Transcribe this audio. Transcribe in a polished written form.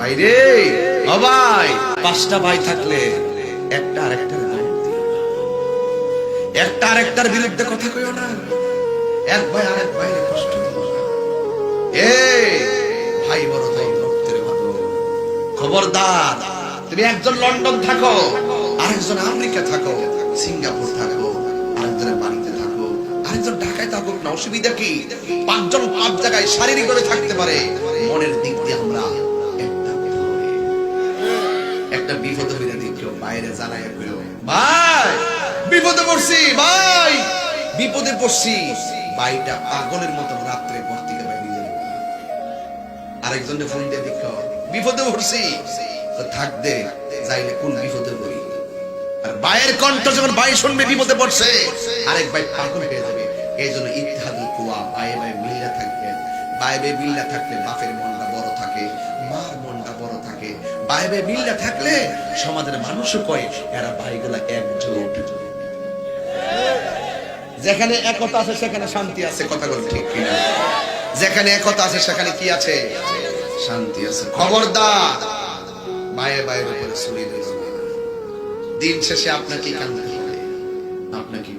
ভাইরে ও ভাই, পাঁচটা ভাই থাকলে একটা আরেকটার বিরুদ্ধে কথা কইও না। এক ভাই আরেক ভাইরে কষ্ট দিও না। এই ভাই বড় ভাই রক্তের বাঁধন। খবরদার, তুমি একজন লন্ডন থাকো, আরেকজন আমেরিকা থাকো, সিঙ্গাপুর থাকো, আরেকজনের বাড়িতে থাকো, আরেকজন ঢাকায় থাকো, না অসুবিধা কি? পাঁচজন পাঁচ জায়গায় শারীরিক ভাবে থাকতে পারে, মনের দিক দিয়ে আমরা একটা বিপদে বিরোধী কেউ বাইরে জানায় ভাই বিপদে পড়ছি, ভাই বিপদে পড়ছি, ভাইটা পাগলের মতো রাত্রে ঘর থেকে বেরিয়ে যাবে। আরেকজনের ফোন দিয়ে দেখো বিপদে পড়ছি, থাকতে যাইলে কোন বিপদে পড়ি। আর ভাইয়ের কণ্ঠ যখন ভাই শুনবে বিপদে পড়ছে, আরেক ভাই পাগল হয়ে যাবে। এই জন্য ইত্তেহাদুল কুওয়া, ভাই ভাই মিল্লা থাকবে। ভাই ভাই মিল্লা থাকলে বাপের মনটা বড় থাকে, মার মনটা বড় থাকে। ভাই ভাই মিল্লা থাকলে সমাজের মানুষও কয় এরা ভাইগুলা একজোট। যেখানে একতা আছে সেখানে শান্তি আছে, কথা বল ঠিক কিনা? যেখানে একতা আছে সেখানে কি আছে? শান্তি আছে। খবরদার ভাইয়ে ভাইয়ের উপরে ছুরি দিও না। দিন শেষে আপনাকে কাঁদতে হবে, আপনাকে